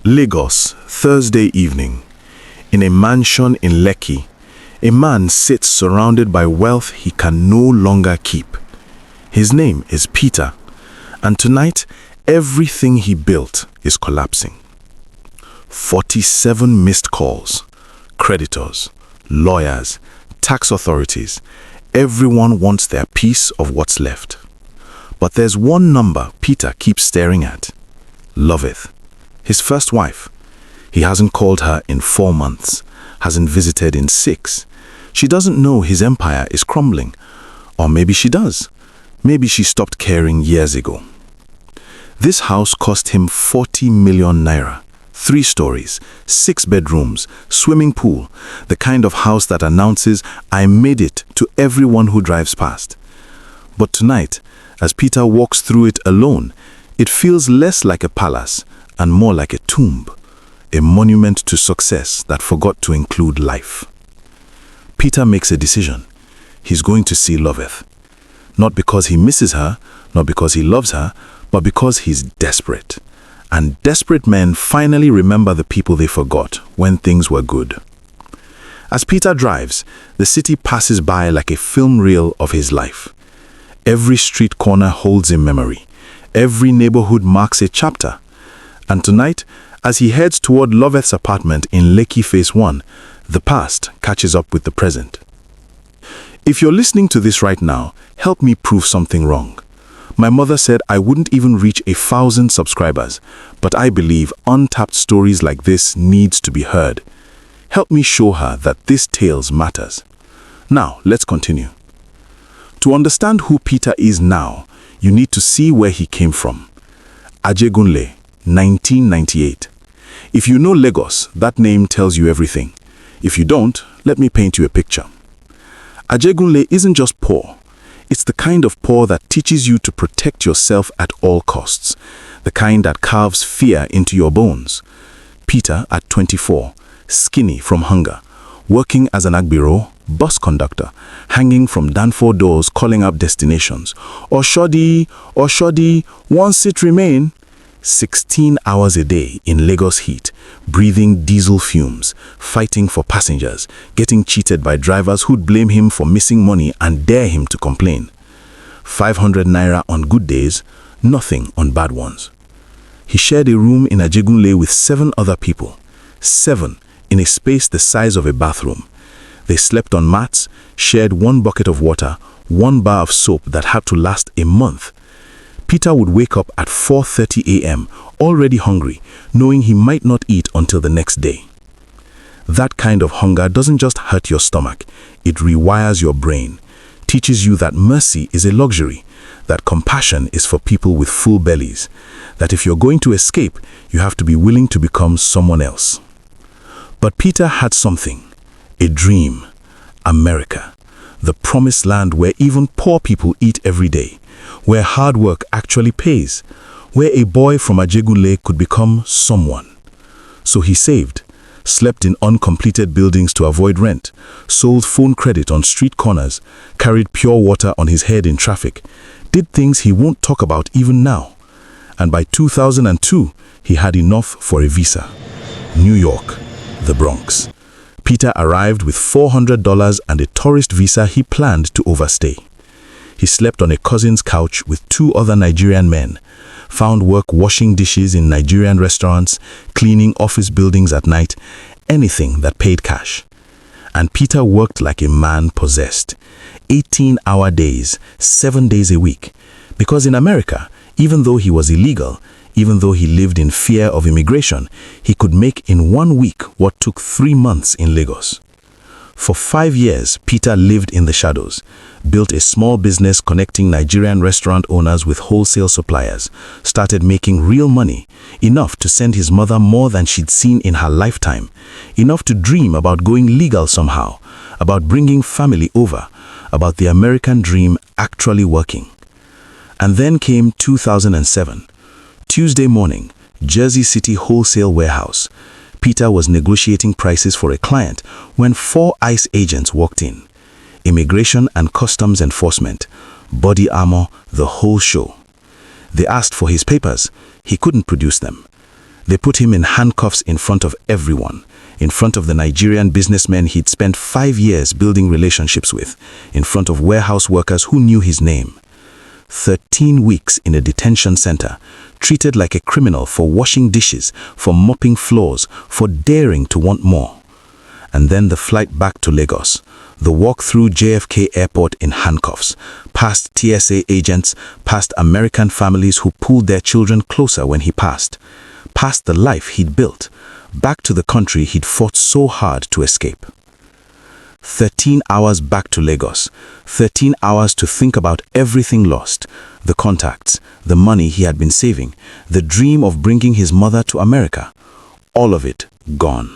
Lagos, Thursday evening. In a mansion in Lekki, a man sits surrounded by wealth he can no longer keep. His name is Peter, and tonight, everything he built is collapsing. 47 missed calls, creditors, lawyers, tax authorities, everyone wants their piece of what's left. But there's one number Peter keeps staring at. Loveth, his first wife. He hasn't called her in 4 months, hasn't visited in 6. She doesn't know his empire is crumbling. Or maybe she does. Maybe she stopped caring years ago. This house cost him 40 million naira. 3 stories, 6 bedrooms, swimming pool, the kind of house that announces, "I made it," to everyone who drives past. But tonight, as Peter walks through it alone, it feels less like a palace and more like a tomb, a monument to success that forgot to include life. Peter makes a decision. He's going to see Loveth. Not because he misses her, not because he loves her, but because he's desperate. And desperate men finally remember the people they forgot when things were good. As Peter drives, the city passes by like a film reel of his life. Every street corner holds a memory. Every neighborhood marks a chapter. And tonight, as he heads toward Loveth's apartment in Lekki Phase 1, the past catches up with the present. If you're listening to this right now, help me prove something wrong. My mother said I wouldn't even reach 1,000 subscribers, but I believe untapped stories like this needs to be heard. Help me show her that this tales matters. Now, let's continue. To understand who Peter is now, you need to see where he came from. Ajegunle, 1998. If you know Lagos, that name tells you everything. If you don't, let me paint you a picture. Ajegunle isn't just poor. It's the kind of poor that teaches you to protect yourself at all costs, the kind that carves fear into your bones. Peter, at 24, skinny from hunger, working as an agbero, bus conductor, hanging from Danfo doors calling up destinations. Oshodi, one seat remain. 16 hours a day in Lagos heat, breathing diesel fumes, fighting for passengers, getting cheated by drivers who'd blame him for missing money and dare him to complain. 500 naira on good days, nothing on bad ones. He shared a room in Ajegunle with 7 other people. 7 in a space the size of a bathroom. They slept on mats, shared 1 bucket of water, 1 bar of soap that had to last a month. Peter would wake up at 4:30 a.m., already hungry, knowing he might not eat until the next day. That kind of hunger doesn't just hurt your stomach, it rewires your brain, teaches you that mercy is a luxury, that compassion is for people with full bellies, that if you're going to escape, you have to be willing to become someone else. But Peter had something, a dream, America, the promised land where even poor people eat every day, where hard work actually pays, where a boy from Ajegunle could become someone. So he saved, slept in uncompleted buildings to avoid rent, sold phone credit on street corners, carried pure water on his head in traffic, did things he won't talk about even now. And by 2002, he had enough for a visa. New York, the Bronx. Peter arrived with $400 and a tourist visa he planned to overstay. He slept on a cousin's couch with 2 other Nigerian men, found work washing dishes in Nigerian restaurants, cleaning office buildings at night, anything that paid cash. And Peter worked like a man possessed. 18-hour days, 7 days a week. Because in America, even though he was illegal, even though he lived in fear of immigration, he could make in 1 week what took 3 months in Lagos. For 5 years, Peter lived in the shadows, built a small business connecting Nigerian restaurant owners with wholesale suppliers, started making real money, enough to send his mother more than she'd seen in her lifetime, enough to dream about going legal somehow, about bringing family over, about the American dream actually working. And then came 2007. Tuesday morning, Jersey City Wholesale Warehouse. Peter was negotiating prices for a client when 4 ICE agents walked in. Immigration and Customs Enforcement, body armor, the whole show. They asked for his papers. He couldn't produce them. They put him in handcuffs in front of everyone, in front of the Nigerian businessmen he'd spent 5 years building relationships with, in front of warehouse workers who knew his name. 13 weeks in a detention center, treated like a criminal for washing dishes, for mopping floors, for daring to want more. And then the flight back to Lagos, the walk through JFK Airport in handcuffs, past TSA agents, past American families who pulled their children closer when he passed, past the life he'd built, back to the country he'd fought so hard to escape. 13 hours back to Lagos, 13 hours to think about everything lost, the contacts, the money he had been saving, the dream of bringing his mother to America, all of it gone.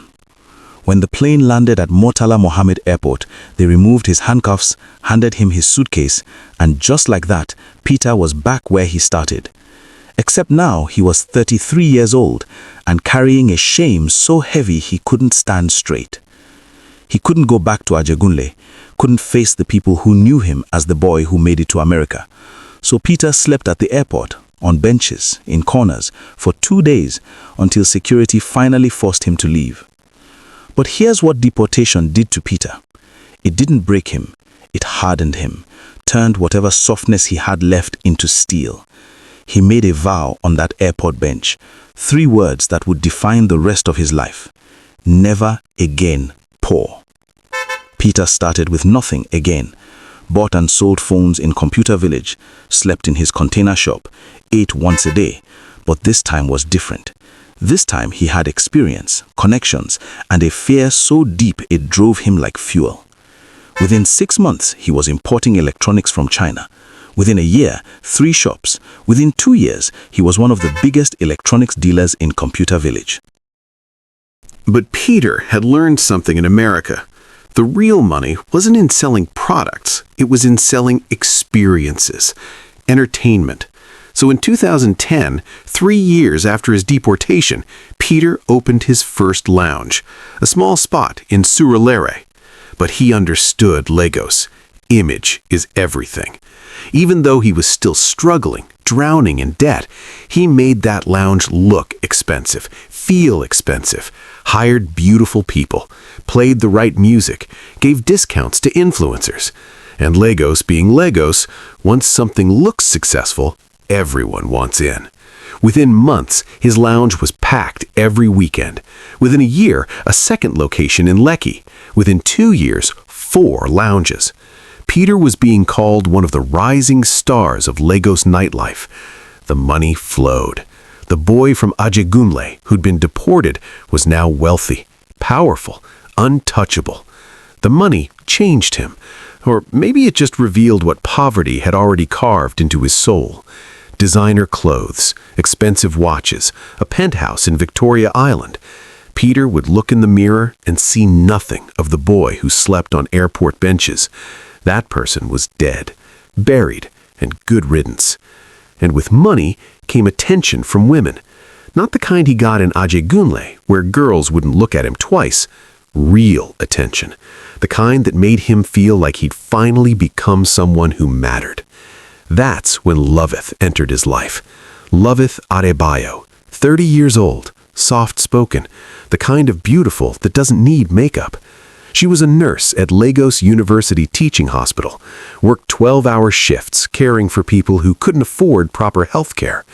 When the plane landed at Murtala Mohammed Airport, they removed his handcuffs, handed him his suitcase, and just like that, Peter was back where he started. Except now he was 33 years old and carrying a shame so heavy he couldn't stand straight. He couldn't go back to Ajegunle, couldn't face the people who knew him as the boy who made it to America. So Peter slept at the airport, on benches, in corners, for 2 days until security finally forced him to leave. But here's what deportation did to Peter. It didn't break him, it hardened him, turned whatever softness he had left into steel. He made a vow on that airport bench, 3 words that would define the rest of his life. Never again poor. Peter started with nothing again, bought and sold phones in Computer Village, slept in his container shop, ate once a day, but this time was different. This time he had experience, connections, and a fear so deep it drove him like fuel. Within 6 months, he was importing electronics from China. Within a year, 3 shops. Within 2 years, he was one of the biggest electronics dealers in Computer Village. But Peter had learned something in America. The real money wasn't in selling products, it was in selling experiences, entertainment. So in 2010, 3 years after his deportation, Peter opened his first lounge, a small spot in Surulere. But he understood Lagos. Image is everything. Even though he was still struggling, drowning in debt, he made that lounge look expensive, feel expensive, hired beautiful people, played the right music, gave discounts to influencers. And Lagos being Lagos, once something looks successful, everyone wants in. Within months, his lounge was packed every weekend. Within a year, a second location in Lekki. Within 2 years, 4 lounges. Peter was being called one of the rising stars of Lagos nightlife. The money flowed. The boy from Ajegunle, who'd been deported, was now wealthy, powerful, untouchable. The money changed him. Or maybe it just revealed what poverty had already carved into his soul. Designer clothes, expensive watches, a penthouse in Victoria Island. Peter would look in the mirror and see nothing of the boy who slept on airport benches. That person was dead, buried, and good riddance. And with money came attention from women. Not the kind he got in Ajegunle, where girls wouldn't look at him twice. Real attention. The kind that made him feel like he'd finally become someone who mattered. That's when Loveth entered his life. Loveth Adebayo, 30 years old, soft-spoken, the kind of beautiful that doesn't need makeup. She was a nurse at Lagos University Teaching Hospital, worked 12-hour shifts caring for people who couldn't afford proper health care,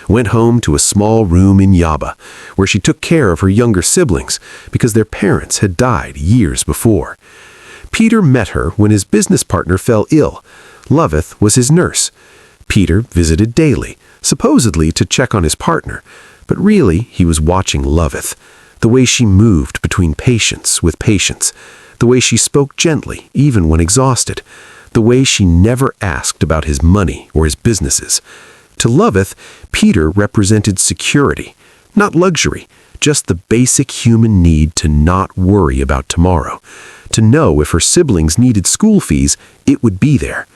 went home to a small room in Yaba, where she took care of her younger siblings because their parents had died years before. Peter met her when his business partner fell ill. Loveth was his nurse. Peter visited daily, supposedly to check on his partner, but really he was watching Loveth. The way she moved between patients with patients, the way she spoke gently even when exhausted, the way she never asked about his money or his businesses. To Loveth, Peter represented security, not luxury, just the basic human need to not worry about tomorrow, to know if her siblings needed school fees, it would be there.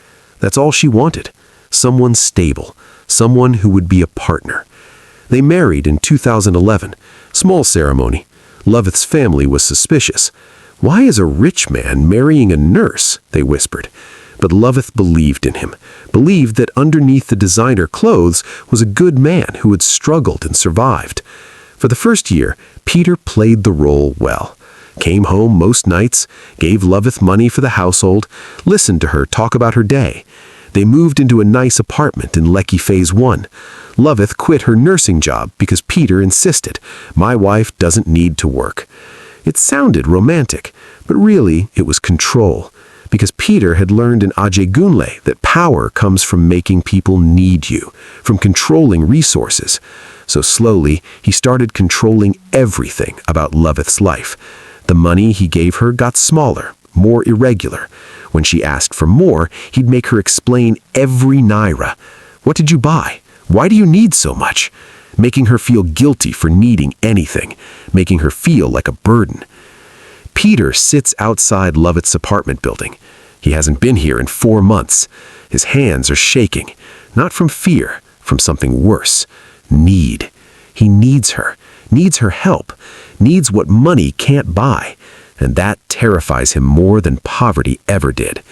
That's all she wanted, someone stable, someone who would be a partner. They married in 2011. Small ceremony. Loveth's family was suspicious. Why is a rich man marrying a nurse? They whispered. But Loveth believed in him, believed that underneath the designer clothes was a good man who had struggled and survived. For the first year, Peter played the role well. Came home most nights, gave Loveth money for the household, listened to her talk about her day. They moved into a nice apartment in Lekki Phase 1. Loveth quit her nursing job because Peter insisted, "My wife doesn't need to work." It sounded romantic, but really it was control, because Peter had learned in Ajegunle that power comes from making people need you, from controlling resources. So slowly, he started controlling everything about Loveth's life. The money he gave her got smaller, more irregular. When she asked for more, he'd make her explain every naira. What did you buy? Why do you need so much? Making her feel guilty for needing anything, making her feel like a burden. Peter sits outside Loveth's apartment building. He hasn't been here in 4 months. His hands are shaking, not from fear, from something worse. Need. He needs her help, needs what money can't buy, and that terrifies him more than poverty ever did.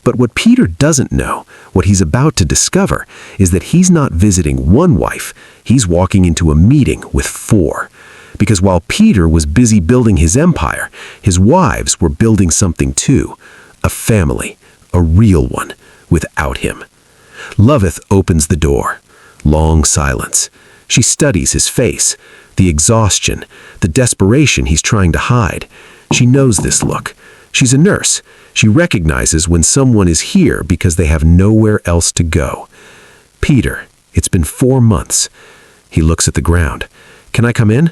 But what Peter doesn't know, what he's about to discover, is that he's not visiting one wife, he's walking into a meeting with 4. Because while Peter was busy building his empire, his wives were building something too, a family, a real one, without him. Loveth opens the door. Long silence. She studies his face, the exhaustion, the desperation he's trying to hide. She knows this look. She's a nurse. She recognizes when someone is here because they have nowhere else to go. Peter, it's been 4 months. He looks at the ground. "Can I come in?"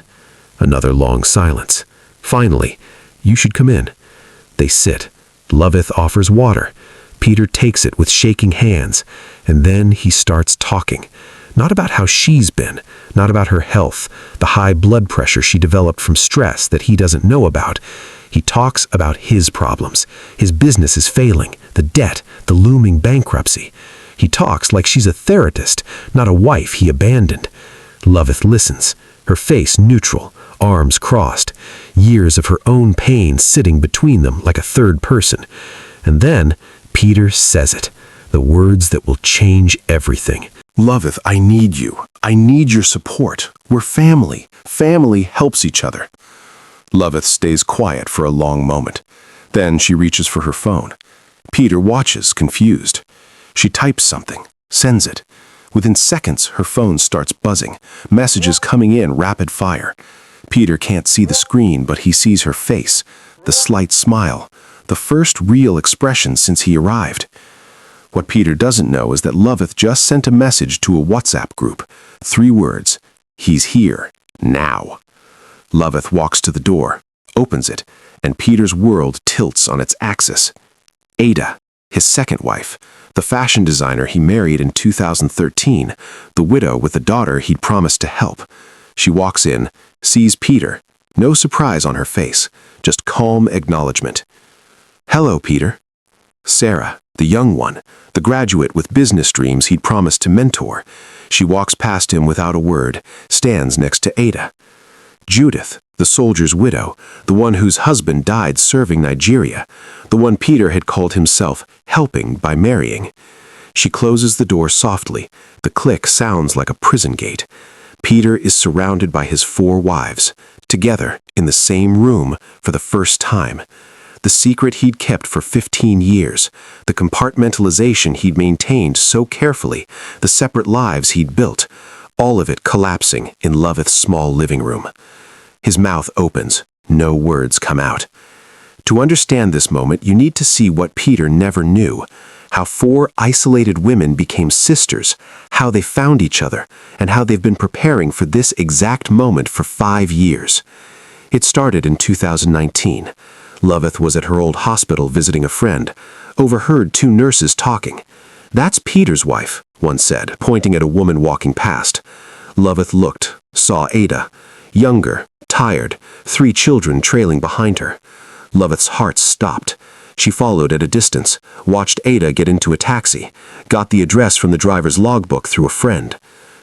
Another long silence. Finally, "You should come in." They sit. Loveth offers water. Peter takes it with shaking hands, and then he starts talking. Not about how she's been, not about her health, the high blood pressure she developed from stress that he doesn't know about. He talks about his problems. His business is failing, the debt, the looming bankruptcy. He talks like she's a therapist, not a wife he abandoned. Loveth listens, her face neutral, arms crossed, years of her own pain sitting between them like a third person. And then Peter says it, the words that will change everything. Loveth, I need you. I need your support. We're family. Family helps each other. Loveth stays quiet for a long moment. Then she reaches for her phone. Peter watches, confused. She types something, sends it. Within seconds, her phone starts buzzing, messages coming in rapid fire. Peter can't see the screen, but he sees her face, the slight smile, the first real expression since he arrived. What Peter doesn't know is that Loveth just sent a message to a WhatsApp group. 3 words. He's here. Now. Loveth walks to the door, opens it, and Peter's world tilts on its axis. Ada, his second wife, the fashion designer he married in 2013, the widow with a daughter he'd promised to help. She walks in, sees Peter. No surprise on her face, just calm acknowledgement. "Hello, Peter." Sarah, the young one, the graduate with business dreams he'd promised to mentor. She walks past him without a word, stands next to Ada. Judith, the soldier's widow, the one whose husband died serving Nigeria, the one Peter had called himself helping by marrying. She closes the door softly. The click sounds like a prison gate. Peter is surrounded by his 4 wives, together in the same room for the first time. The secret he'd kept for 15 years, the compartmentalization he'd maintained so carefully, the separate lives he'd built, all of it collapsing in Loveth's small living room. His mouth opens, no words come out. To understand this moment, you need to see what Peter never knew, how 4 isolated women became sisters, how they found each other, and how they've been preparing for this exact moment for 5 years. It started in 2019. Loveth was at her old hospital visiting a friend, overheard 2 nurses talking. "That's Peter's wife," one said, pointing at a woman walking past. Loveth looked, saw Ada, younger, tired, 3 children trailing behind her. Loveth's heart stopped. She followed at a distance, watched Ada get into a taxi, got the address from the driver's logbook through a friend.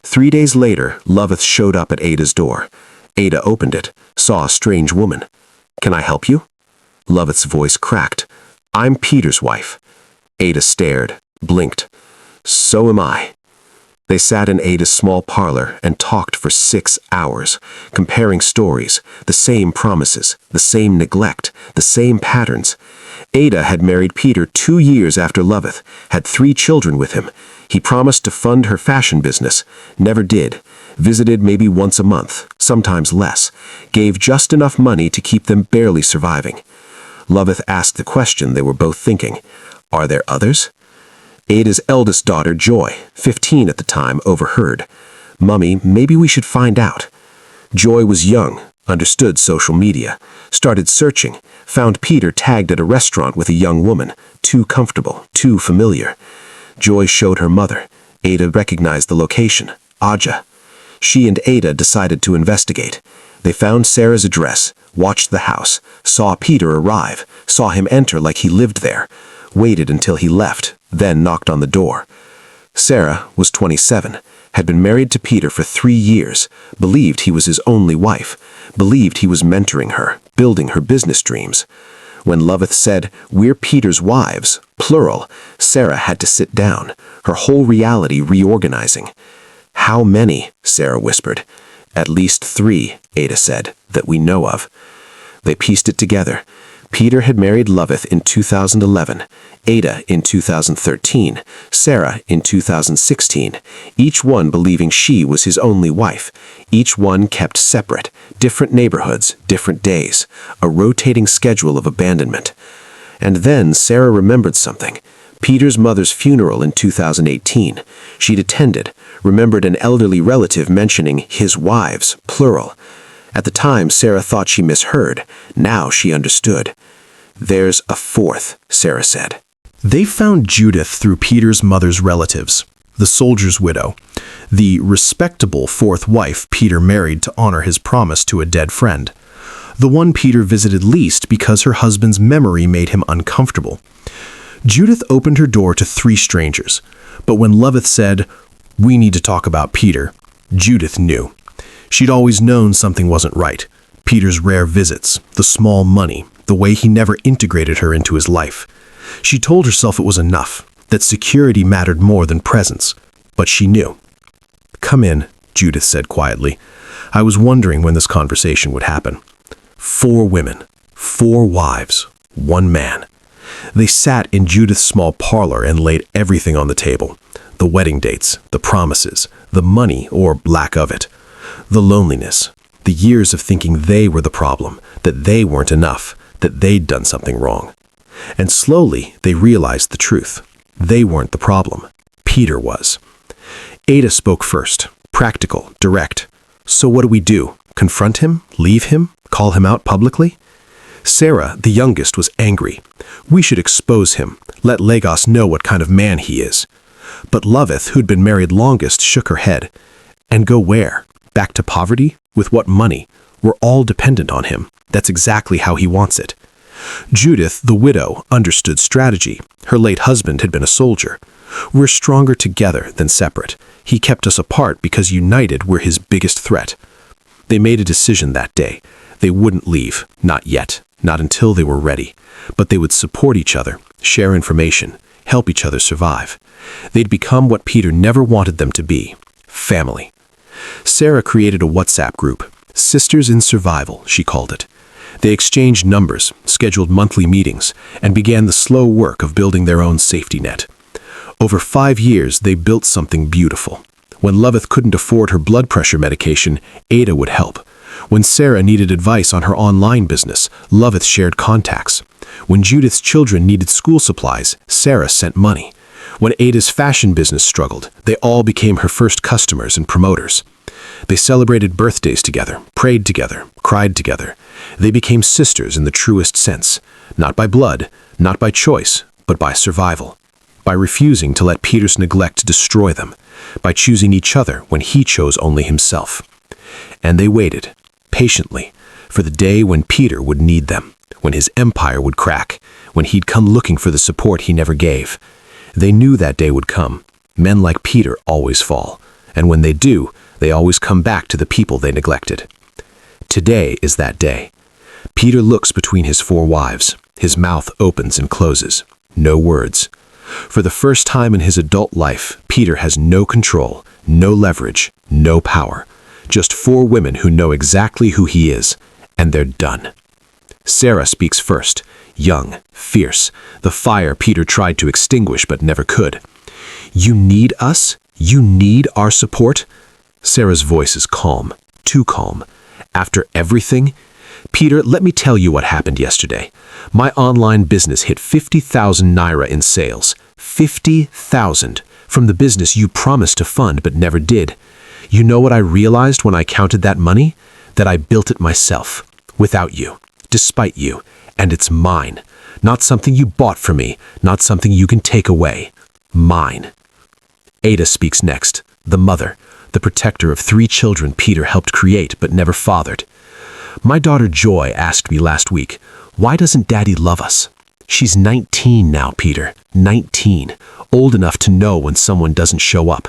3 days later, Loveth showed up at Ada's door. Ada opened it, saw a strange woman. "Can I help you?" Loveth's voice cracked. "I'm Peter's wife." Ada stared, blinked. "So am I." They sat in Ada's small parlor and talked for 6 hours, comparing stories, the same promises, the same neglect, the same patterns. Ada had married Peter 2 years after Loveth, had 3 children with him. He promised to fund her fashion business, never did. Visited maybe once a month, sometimes less. Gave just enough money to keep them barely surviving. Loveth asked the question they were both thinking. Are there others? Ada's eldest daughter, Joy, 15 at the time, overheard. Mummy, maybe we should find out. Joy was young, understood social media, started searching, found Peter tagged at a restaurant with a young woman, too comfortable, too familiar. Joy showed her mother. Ada recognized the location, Aja. She and Ada decided to investigate. They found Sarah's address, watched the house, saw Peter arrive, saw him enter like he lived there, waited until he left, then knocked on the door. Sarah was 27, had been married to Peter for 3 years, believed he was his only wife, believed he was mentoring her, building her business dreams. When Loveth said, "We're Peter's wives," plural, Sarah had to sit down, her whole reality reorganizing. "How many?" Sarah whispered. "At least 3, Ada said, "that we know of." They pieced it together. Peter had married Loveth in 2011, Ada in 2013, Sarah in 2016, each one believing she was his only wife, each one kept separate, different neighborhoods, different days, a rotating schedule of abandonment. And then Sarah remembered something. Peter's mother's funeral in 2018. She'd attended, remembered an elderly relative mentioning his wives, plural. At the time, Sarah thought she misheard. Now she understood. "There's a 4th, Sarah said. They found Judith through Peter's mother's relatives, the soldier's widow, the respectable 4th wife Peter married to honor his promise to a dead friend, the one Peter visited least because her husband's memory made him uncomfortable. Judith opened her door to 3 strangers, but when Loveth said, "We need to talk about Peter," Judith knew. She'd always known something wasn't right. Peter's rare visits, the small money, the way he never integrated her into his life. She told herself it was enough, that security mattered more than presence. But she knew. "Come in," Judith said quietly. "I was wondering when this conversation would happen." 4 women, 4 wives, 1 man. They sat in Judith's small parlor and laid everything on the table. The wedding dates, the promises, the money or lack of it. The loneliness, the years of thinking they were the problem, that they weren't enough, that they'd done something wrong. And slowly they realized the truth. They weren't the problem. Peter was. Ada spoke first, practical, direct. "So what do we do? Confront him? Leave him? Call him out publicly?" Sarah, the youngest, was angry. "We should expose him, let Lagos know what kind of man he is." But Loveth, who'd been married longest, shook her head. "And go where? Back to poverty? With what money? We're all dependent on him. That's exactly how he wants it." Judith, the widow, understood strategy. Her late husband had been a soldier. "We're stronger together than separate. He kept us apart because united we're his biggest threat." They made a decision that day. They wouldn't leave, not yet, not until they were ready. But they would support each other, share information, help each other survive. They'd become what Peter never wanted them to be, family. Sarah created a WhatsApp group, Sisters in Survival, she called it. They exchanged numbers, scheduled monthly meetings, and began the slow work of building their own safety net. Over 5 years, they built something beautiful. When Loveth couldn't afford her blood pressure medication, Ada would help. When Sarah needed advice on her online business, Loveth shared contacts. When Judith's children needed school supplies, Sarah sent money. When Ada's fashion business struggled, they all became her first customers and promoters. They celebrated birthdays together, prayed together, cried together. They became sisters in the truest sense, not by blood, not by choice, but by survival. By refusing to let Peter's neglect destroy them, by choosing each other when he chose only himself. And they waited, patiently, for the day when Peter would need them, when his empire would crack, when he'd come looking for the support he never gave. They knew that day would come. Men like Peter always fall, and when they do, they always come back to the people they neglected. Today is that day. Peter looks between his 4 wives. His mouth opens and closes. No words. For the first time in his adult life, Peter has no control, No leverage, no power. Just 4 women who know exactly who he is, and they're done. Sarah speaks first, young, fierce, the fire Peter tried to extinguish but never could. You need us? You need our support? Sarah's voice is calm, too calm. After everything? Peter, let me tell you what happened yesterday. My online business hit 50,000 naira in sales. 50,000 from the business you promised to fund but never did. You know what I realized when I counted that money? That I built it myself, without you, despite you, and it's mine. Not something you bought for me, not something you can take away. Mine. Ada speaks next, the mother, the protector of 3 children Peter helped create but never fathered. My daughter Joy asked me last week, why doesn't Daddy love us? She's 19 now, Peter, 19, old enough to know when someone doesn't show up.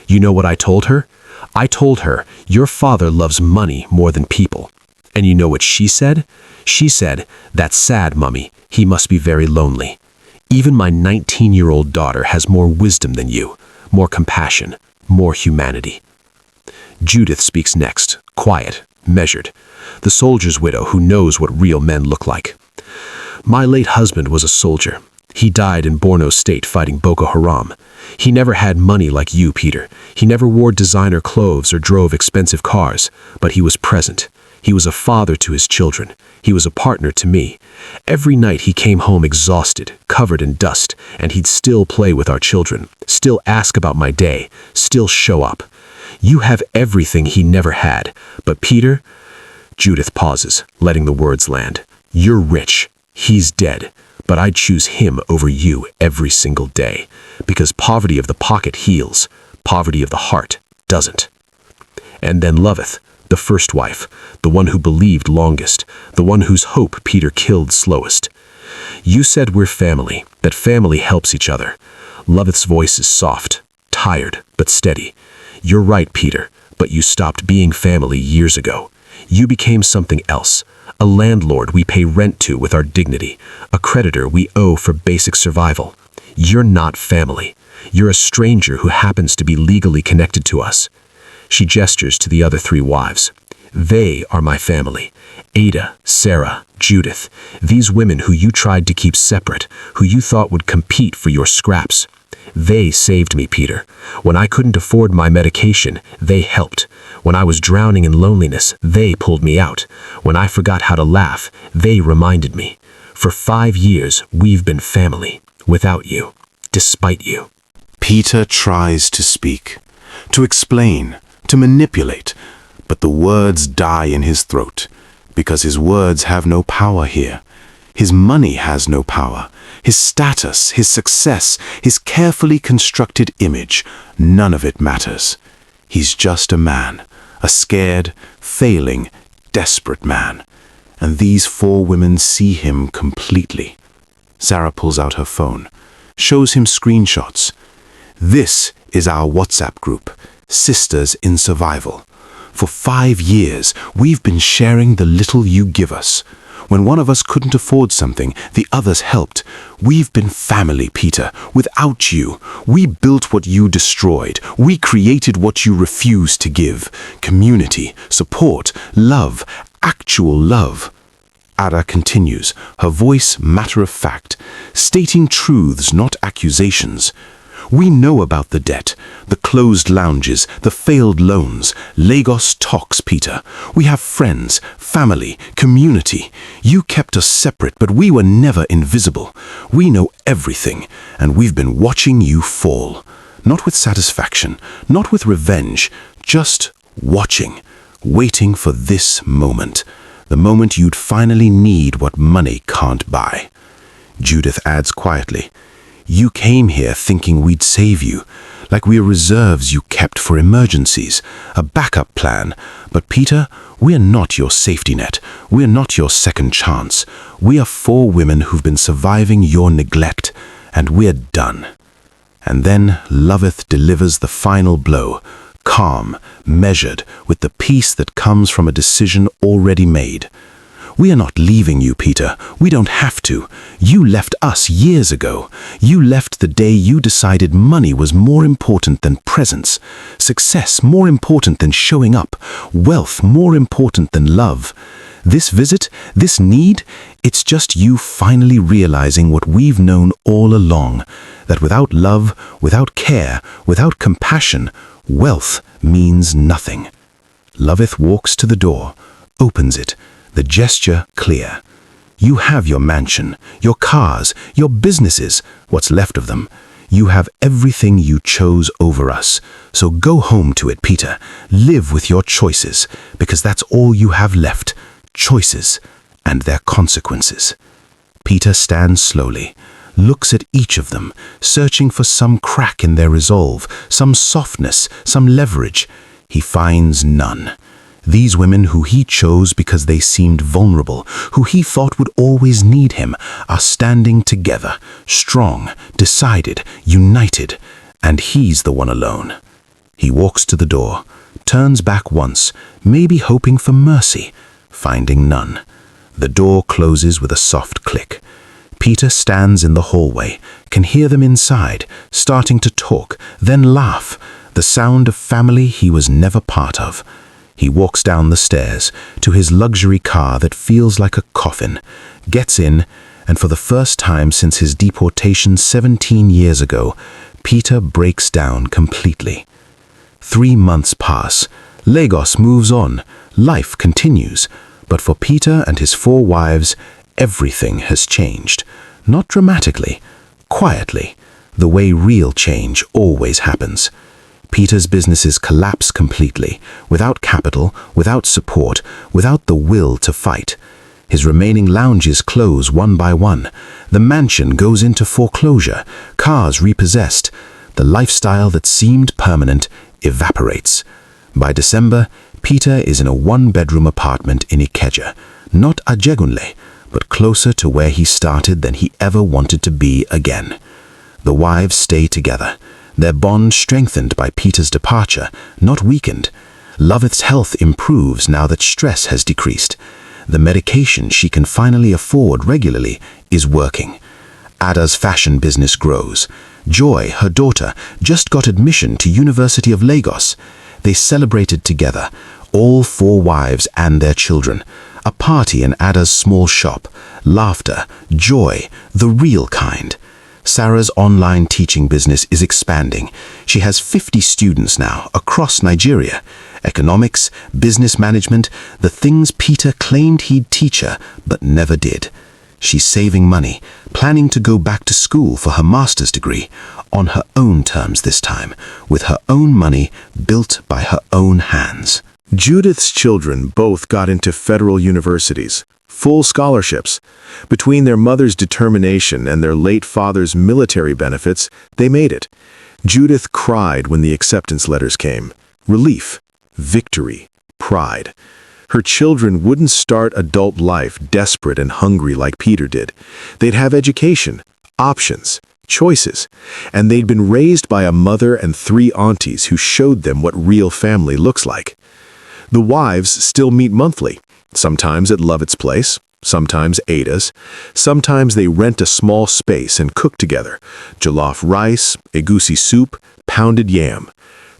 You know what I told her? I told her, your father loves money more than people. And you know what she said? She said, that's sad, Mummy. He must be very lonely. Even my 19-year-old daughter has more wisdom than you, more compassion, more humanity. Judith speaks next, quiet, measured, the soldier's widow who knows what real men look like. My late husband was a soldier. He died in Borno State fighting Boko Haram. He never had money like you, Peter. He never wore designer clothes or drove expensive cars, but he was present. He was a father to his children. He was a partner to me. Every night he came home exhausted, covered in dust, and he'd still play with our children, still ask about my day, still show up. You have everything he never had, but Peter... Judith pauses, letting the words land. You're rich. He's dead. But I'd choose him over you every single day, because poverty of the pocket heals, poverty of the heart doesn't. And then Loveth, the first wife, the one who believed longest, the one whose hope Peter killed slowest. You said we're family, that family helps each other. Loveth's voice is soft, tired, but steady. You're right, Peter, but you stopped being family years ago. You became something else, a landlord we pay rent to with our dignity, a creditor we owe for basic survival. You're not family. You're a stranger who happens to be legally connected to us. She gestures to the other 3 wives. They are my family. Ada, Sarah, Judith, these women who you tried to keep separate, who you thought would compete for your scraps. They saved me, Peter. When I couldn't afford my medication, they helped. When I was drowning in loneliness, they pulled me out. When I forgot how to laugh, they reminded me. For 5 years, we've been family, without you, despite you. Peter tries to speak, to explain, to manipulate, but the words die in his throat, because his words have no power here. His money has no power. His status, his success, his carefully constructed image, none of it matters. He's just a man, a scared, failing, desperate man. And these 4 women see him completely. Sarah pulls out her phone, shows him screenshots. This is our WhatsApp group, Sisters in Survival. For 5 years, we've been sharing the little you give us. When one of us couldn't afford something, the others helped. We've been family, Peter. Without you, we built what you destroyed. We created what you refused to give. Community, support, love, actual love. Ada continues, her voice matter-of-fact, stating truths, not accusations. We know about the debt, the closed lounges, the failed loans. Lagos talks, Peter. We have friends, family, community. You kept us separate, but we were never invisible. We know everything, and we've been watching you fall. Not with satisfaction, not with revenge, just watching, waiting for this moment. The moment you'd finally need what money can't buy. Judith adds quietly, you came here thinking we'd save you, like we're reserves you kept for emergencies, a backup plan. But Peter, we're not your safety net. We're not your second chance. We are 4 women who've been surviving your neglect, and we're done. And then Loveth delivers the final blow, calm, measured, with the peace that comes from a decision already made. "We are not leaving you, Peter. We don't have to. You left us years ago. You left the day you decided money was more important than presence, success more important than showing up, wealth more important than love. This visit, this need, it's just you finally realizing what we've known all along, that without love, without care, without compassion, wealth means nothing." Loveth walks to the door, opens it, the gesture clear. "You have your mansion, your cars, your businesses, what's left of them. You have everything you chose over us. So go home to it, Peter. Live with your choices, because that's all you have left. Choices and their consequences." Peter stands slowly, looks at each of them, searching for some crack in their resolve, some softness, some leverage. He finds none. These women who he chose because they seemed vulnerable, who he thought would always need him, are standing together, strong, decided, united, and he's the one alone. He walks to the door, turns back once, maybe hoping for mercy, finding none. The door closes with a soft click. Peter stands in the hallway, can hear them inside, starting to talk, then laugh, the sound of family he was never part of. He walks down the stairs to his luxury car that feels like a coffin, gets in, and for the first time since his deportation 17 years ago, Peter breaks down completely. 3 months pass. Lagos moves on. Life continues. But for Peter and his 4 wives, everything has changed. Not dramatically, quietly, the way real change always happens. Peter's businesses collapse completely, without capital, without support, without the will to fight. His remaining lounges close one by one. The mansion goes into foreclosure, cars repossessed. The lifestyle that seemed permanent evaporates. By December, Peter is in a 1-bedroom apartment in Ikeja, not Ajegunle, but closer to where he started than he ever wanted to be again. The wives stay together, their bond strengthened by Peter's departure, not weakened. Loveth's health improves now that stress has decreased. The medication she can finally afford regularly is working. Ada's fashion business grows. Joy, her daughter, just got admission to University of Lagos. They celebrated together, all 4 wives and their children. A party in Ada's small shop. Laughter, joy, the real kind. Sarah's online teaching business is expanding. She has 50 students now across Nigeria. Economics, business management, the things Peter claimed he'd teach her, but never did. She's saving money, planning to go back to school for her master's degree, on her own terms this time, with her own money built by her own hands. Judith's children both got into federal universities, full scholarships. Between their mother's determination and their late father's military benefits, they made it. Judith cried when the acceptance letters came. Relief, victory, pride. Her children wouldn't start adult life desperate and hungry like Peter did. They'd have education, options, choices, and they'd been raised by a mother and 3 aunties who showed them what real family looks like. The wives still meet monthly, sometimes at Lovett's place, sometimes Ada's. Sometimes they rent a small space and cook together. Jollof rice, egusi soup, pounded yam.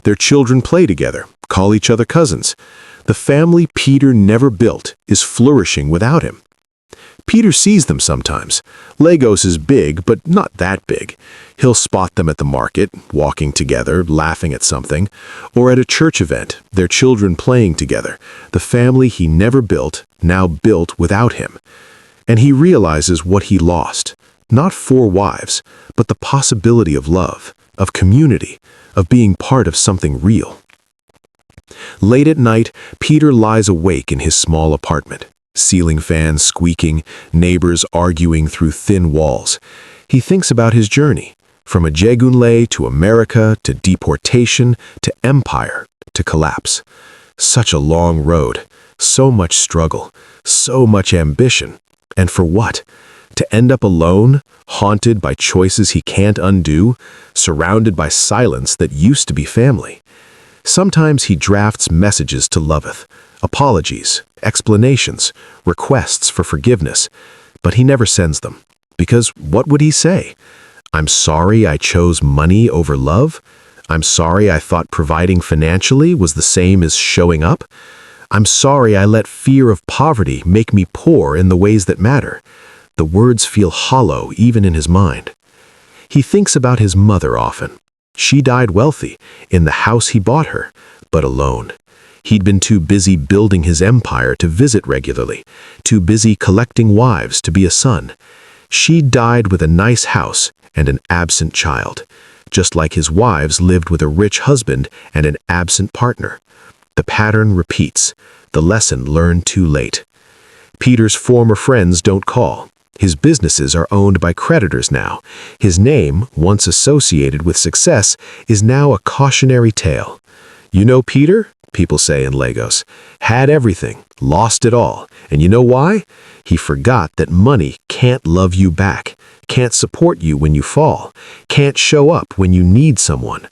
Their children play together, call each other cousins. The family Peter never built is flourishing without him. Peter sees them sometimes. Lagos is big, but not that big. He'll spot them at the market, walking together, laughing at something, or at a church event, their children playing together, the family he never built, now built without him. And he realizes what he lost, not 4 wives, but the possibility of love, of community, of being part of something real. Late at night, Peter lies awake in his small apartment. Ceiling fans squeaking, neighbors arguing through thin walls. He thinks about his journey, from Ajegunle to America, to deportation, to empire, to collapse. Such a long road, so much struggle, so much ambition. And for what? To end up alone, haunted by choices he can't undo, surrounded by silence that used to be family. Sometimes he drafts messages to Loveth, apologies, explanations, requests for forgiveness, but he never sends them. Because what would he say? I'm sorry I chose money over love? I'm sorry I thought providing financially was the same as showing up? I'm sorry I let fear of poverty make me poor in the ways that matter. The words feel hollow even in his mind. He thinks about his mother often. She died wealthy, in the house he bought her, but alone. He'd been too busy building his empire to visit regularly, too busy collecting wives to be a son. She died with a nice house and an absent child, just like his wives lived with a rich husband and an absent partner. The pattern repeats, the lesson learned too late. Peter's former friends don't call. His businesses are owned by creditors now. His name, once associated with success, is now a cautionary tale. You know Peter? People say in Lagos. Had everything, lost it all. And you know why? He forgot that money can't love you back, can't support you when you fall, can't show up when you need someone.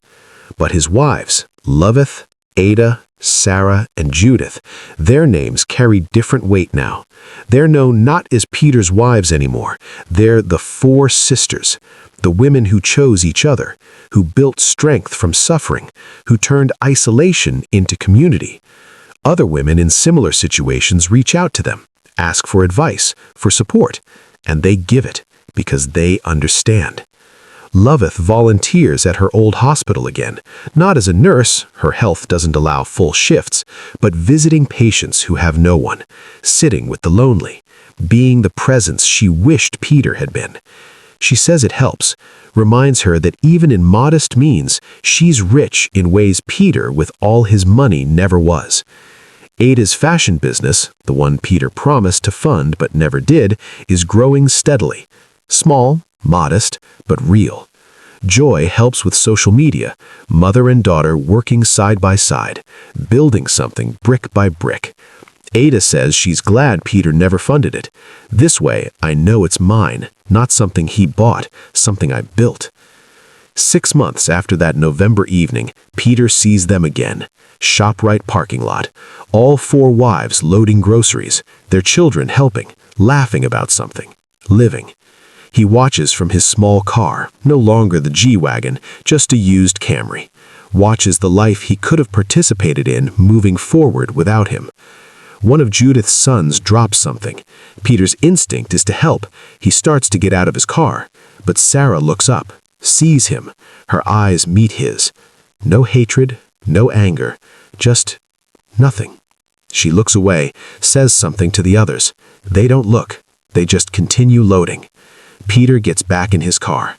But his wives, Loveth, Ada, Sarah, and Judith, their names carry different weight now. They're known not as Peter's wives anymore. They're the four sisters, the women who chose each other, who built strength from suffering, who turned isolation into community. Other women in similar situations reach out to them, ask for advice, for support, and they give it because they understand. Loveth volunteers at her old hospital again, not as a nurse, her health doesn't allow full shifts, but visiting patients who have no one, sitting with the lonely, being the presence she wished Peter had been. She says it helps, reminds her that even in modest means, she's rich in ways Peter, with all his money, never was. Ada's fashion business, the one Peter promised to fund but never did, is growing steadily. Small, modest, but real. Joy helps with social media, mother and daughter working side by side, building something brick by brick. Ada says she's glad Peter never funded it. This way, I know it's mine, not something he bought, something I built. 6 months after that November evening, Peter sees them again. ShopRite parking lot. All four wives loading groceries, their children helping, laughing about something, living. He watches from his small car, no longer the G-Wagon, just a used Camry. Watches the life he could have participated in moving forward without him. One of Judith's sons drops something. Peter's instinct is to help. He starts to get out of his car, but Sarah looks up, sees him. Her eyes meet his. No hatred, no anger, just nothing. She looks away, says something to the others. They don't look. They just continue loading. Peter gets back in his car.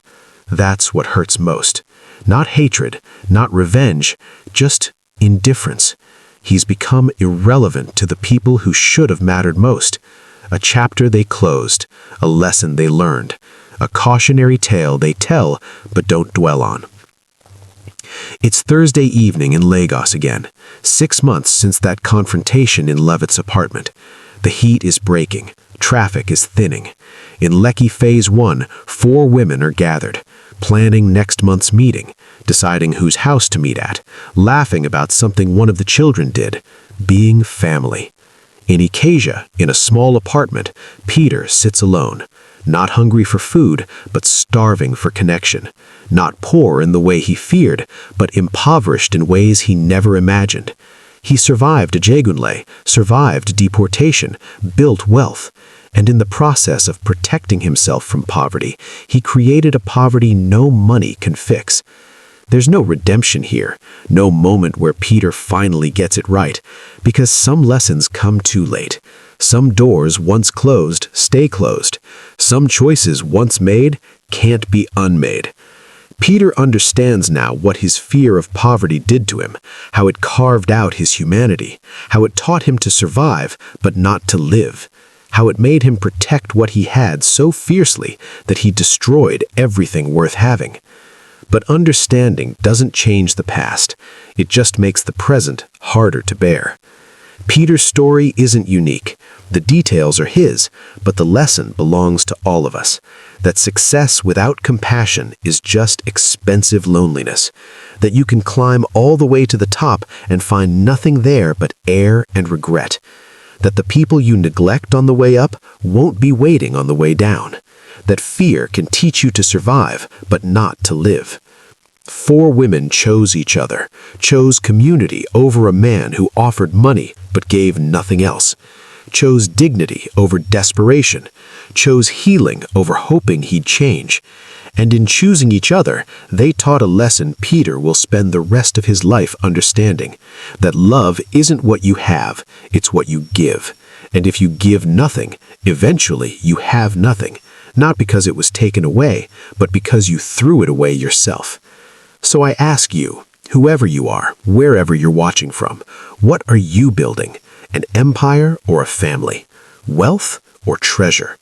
That's what hurts most. Not hatred, not revenge, just indifference. He's become irrelevant to the people who should have mattered most. A chapter they closed, a lesson they learned, a cautionary tale they tell but don't dwell on. It's Thursday evening in Lagos again, 6 months since that confrontation in Levitt's apartment. The heat is breaking. Traffic is thinning. In Lekki Phase 1, 4 women are gathered, planning next month's meeting, deciding whose house to meet at, laughing about something one of the children did, being family. In Ikeja, in a small apartment, Peter sits alone, not hungry for food, but starving for connection, not poor in the way he feared, but impoverished in ways he never imagined. He survived Ajegunle, survived deportation, built wealth, and in the process of protecting himself from poverty, he created a poverty no money can fix. There's no redemption here, no moment where Peter finally gets it right, because some lessons come too late. Some doors once closed stay closed. Some choices once made can't be unmade. Peter understands now what his fear of poverty did to him, how it carved out his humanity, how it taught him to survive but not to live, how it made him protect what he had so fiercely that he destroyed everything worth having. But understanding doesn't change the past. It just makes the present harder to bear. Peter's story isn't unique. The details are his, but the lesson belongs to all of us. That success without compassion is just expensive loneliness. That you can climb all the way to the top and find nothing there but air and regret. That the people you neglect on the way up won't be waiting on the way down. That fear can teach you to survive, but not to live. 4 women chose each other, chose community over a man who offered money but gave nothing else, chose dignity over desperation, chose healing over hoping he'd change. And in choosing each other, they taught a lesson Peter will spend the rest of his life understanding, that love isn't what you have, it's what you give. And if you give nothing, eventually you have nothing, not because it was taken away, but because you threw it away yourself. So I ask you, whoever you are, wherever you're watching from, what are you building? An empire or a family? Wealth or treasure?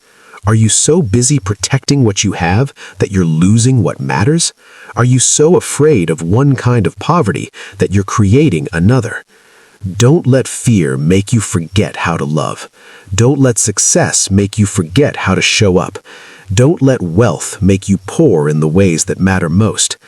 Are you so busy protecting what you have that you're losing what matters? Are you so afraid of one kind of poverty that you're creating another? Don't let fear make you forget how to love. Don't let success make you forget how to show up. Don't let wealth make you poor in the ways that matter most.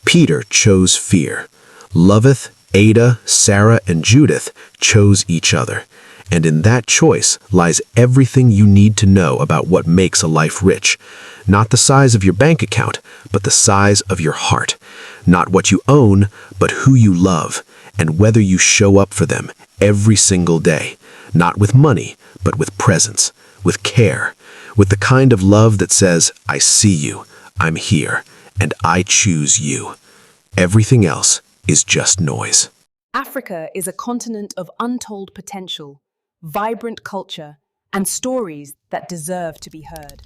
Peter chose fear. Loveth, Ada, Sarah, and Judith chose each other. And in that choice lies everything you need to know about what makes a life rich. Not the size of your bank account, but the size of your heart. Not what you own, but who you love, and whether you show up for them every single day. Not with money, but with presence, with care, with the kind of love that says, I see you, I'm here, and I choose you. Everything else is just noise. Africa is a continent of untold potential, vibrant culture, and stories that deserve to be heard.